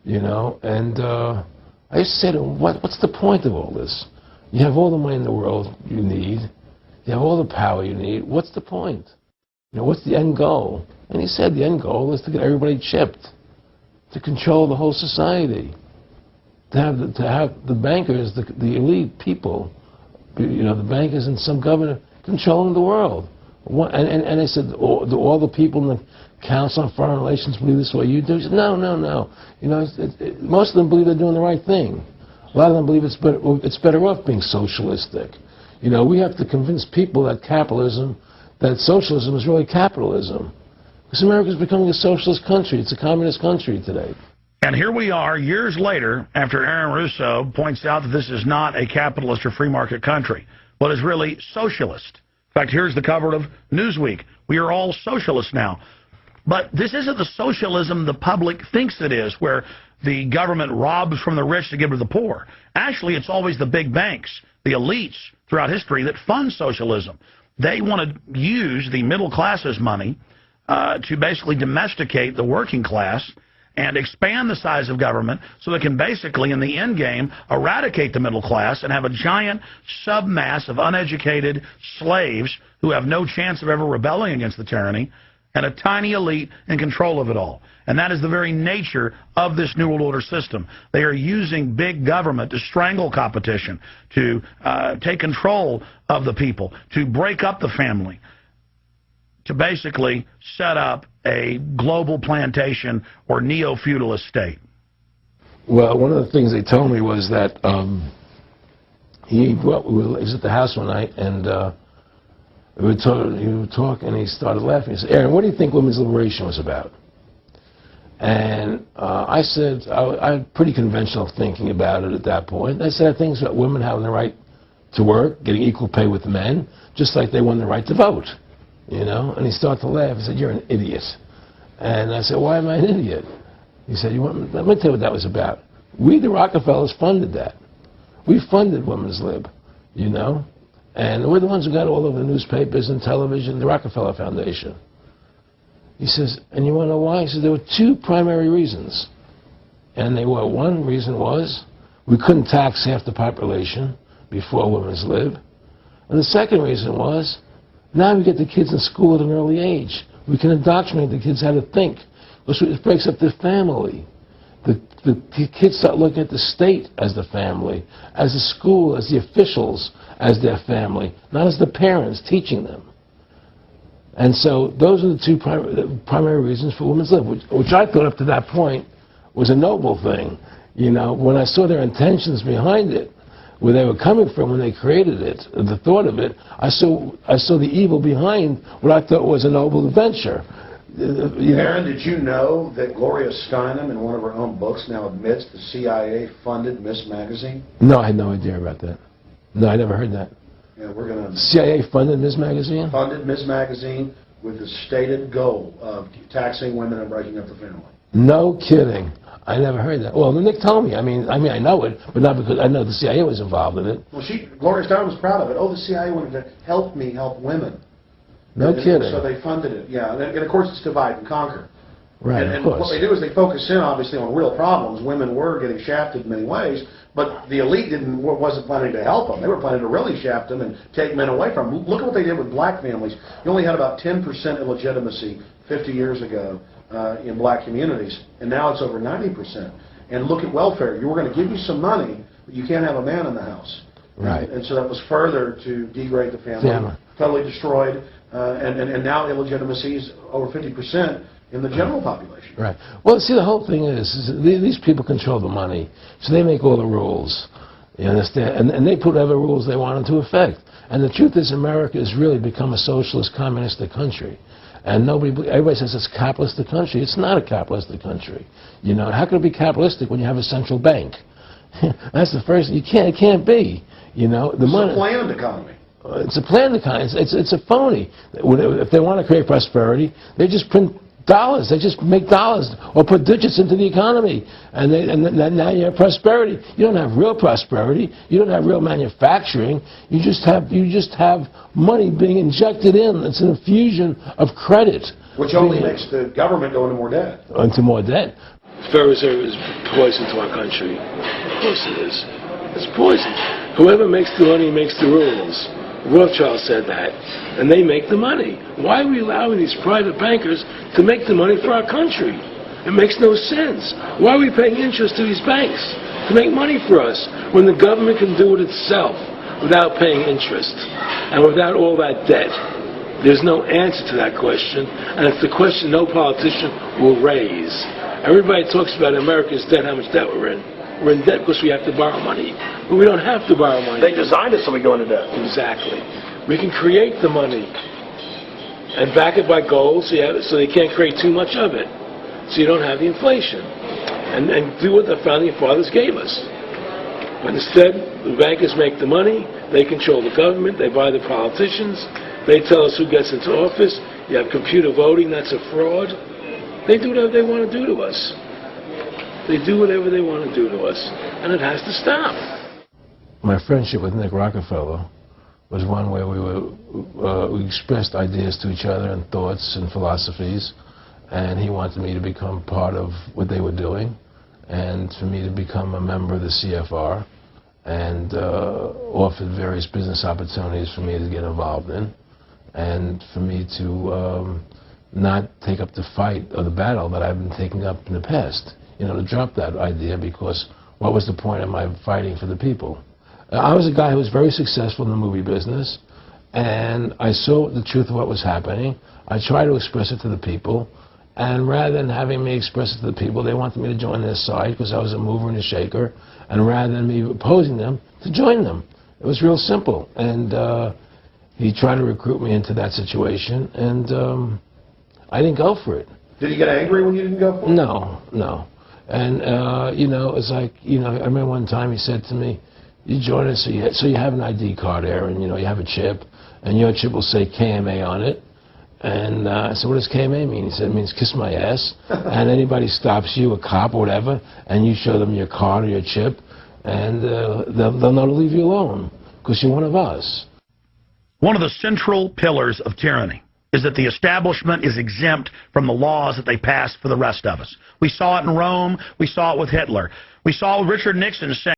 you know. And I used to say to him, what's the point of all this? You have all the money in the world you need. You have all the power you need. What's the point? You know, what's the end goal? And he said the end goal is to get everybody chipped, to control the whole society, to have the bankers, the elite people, you know, the bankers and some governor controlling the world. And I said, do all the people in the Council on Foreign Relations believe this way you do? He said, no. You know, most of them believe they're doing the right thing. A lot of them believe it's better off being socialistic. You know, we have to convince people that that socialism is really capitalism. Because America is becoming a socialist country. It's a communist country today. And here we are, years later, after Aaron Russo points out that this is not a capitalist or free market country, but is really socialist. In fact, here's the cover of Newsweek. We are all socialists now. But this isn't the socialism the public thinks it is, where the government robs from the rich to give to the poor. Actually, it's always the big banks, the elites throughout history that fund socialism. They want to use the middle class's money to basically domesticate the working class and expand the size of government so they can basically, in the end game, eradicate the middle class and have a giant submass of uneducated slaves who have no chance of ever rebelling against the tyranny, and a tiny elite in control of it all. And that is the very nature of this New World Order system. They are using big government to strangle competition, to take control of the people, to break up the family, to basically set up a global plantation or neo-feudalist state. Well, one of the things they told me was that he was at the house one night, and he would talk, and he started laughing. He said, "Aaron, what do you think women's liberation was about?" And I said, I had pretty conventional thinking about it at that point. I said, I think it's about women having the right to work, getting equal pay with men, just like they won the right to vote. You know? And he started to laugh. He said, "You're an idiot." And I said, "Why am I an idiot?" He said, let me tell you what that was about. We, the Rockefellers, funded that. We funded women's lib, you know? And we're the ones who got all over the newspapers and television, the Rockefeller Foundation. He says, and you want to know why? He says, there were two primary reasons. And they were, one reason was we couldn't tax half the population before women's lib. And the second reason was, now we get the kids in school at an early age. We can indoctrinate the kids how to think. It breaks up the family. The kids start looking at the state as the family, as the school, as the officials, as their family, not as the parents teaching them. And so those are the two primary reasons for women's lib, which I thought up to that point was a noble thing. You know, when I saw their intentions behind it, where they were coming from when they created it, the thought of it, I saw the evil behind what I thought was a noble adventure. Aaron, did you know that Gloria Steinem, in one of her own books, now admits the CIA funded Miss Magazine? No, I had no idea about that. No, I never heard that. Yeah, we're going to... CIA funded Miss Magazine? Funded Miss Magazine with the stated goal of taxing women and breaking up the family. No kidding. I never heard that. Well, Nick told me. I mean, I know it, but not because I know the CIA was involved in it. Well, Gloria Steinem was proud of it. Oh, the CIA wanted to help me help women. No kidding. So they funded it, yeah. And of course, it's divide and conquer. Right, and what they do is they focus in, obviously, on real problems. Women were getting shafted in many ways, but the elite wasn't planning to help them. They were planning to really shaft them and take men away from them. Look at what they did with black families. You only had about 10% illegitimacy 50 years ago in black communities, and now it's over 90%. And look at welfare. You were going to give you some money, but you can't have a man in the house. Right. And so that was further to degrade the family. Totally destroyed. And now illegitimacy is over 50% in the general population. Right. Well, see, the whole thing is these people control the money, so they make all the rules. You understand? And they put whatever rules they want into effect. And the truth is, America has really become a socialist, communistic country. And everybody says it's a capitalistic country. It's not a capitalistic country. You know, how can it be capitalistic when you have a central bank? That's the first. It can't be. You know, the money. It's a planned economy. It's a planned economy. It's a phony. If they want to create prosperity, they just print dollars. They just make dollars or put digits into the economy, and now you have prosperity. You don't have real prosperity. You don't have real manufacturing. You just have money being injected in. It's an infusion of credit, which only makes the government go into more debt. Into more debt. Federal Reserve is poison to our country. Of course it is. It's poison. Whoever makes the money makes the rules. Rothschild said that. And they make the money. Why are we allowing these private bankers to make the money for our country? It makes no sense. Why are we paying interest to these banks to make money for us when the government can do it itself without paying interest and without all that debt? There's no answer to that question, and it's the question no politician will raise. Everybody talks about America's debt, how much debt we're in. We're in debt because we have to borrow money, but we don't have to borrow money. They designed it so we go into debt. Exactly. We can create the money and back it by gold so they can't create too much of it, so you don't have the inflation, and do what the founding fathers gave us. But instead, the bankers make the money, they control the government, they buy the politicians, they tell us who gets into office. You have computer voting, that's a fraud. They do whatever they want to do to us. They do whatever they want to do to us, and it has to stop. My friendship with Nick Rockefeller was one where we expressed ideas to each other and thoughts and philosophies, and he wanted me to become part of what they were doing, and for me to become a member of the CFR, and offered various business opportunities for me to get involved in, and for me to not take up the fight or the battle that I've been taking up in the past. You know, to drop that idea, because what was the point of my fighting for the people? I was a guy who was very successful in the movie business, and I saw the truth of what was happening. I tried to express it to the people, and rather than having me express it to the people, they wanted me to join their side because I was a mover and a shaker, and rather than me opposing them, to join them. It was real simple, and he tried to recruit me into that situation, and I didn't go for it. Did he get angry when you didn't go for it? No, no. And, you know, it's like, you know, I remember one time he said to me, you join us, so you have an ID card, Aaron, you know, you have a chip, and your chip will say KMA on it. And I said, what does KMA mean? He said, it means kiss my ass. And anybody stops you, a cop or whatever, and you show them your card or your chip, and they'll know to leave you alone, because you're one of us. One of the central pillars of tyranny is that the establishment is exempt from the laws that they pass for the rest of us. We saw it in Rome. We saw it with Hitler. We saw Richard Nixon saying,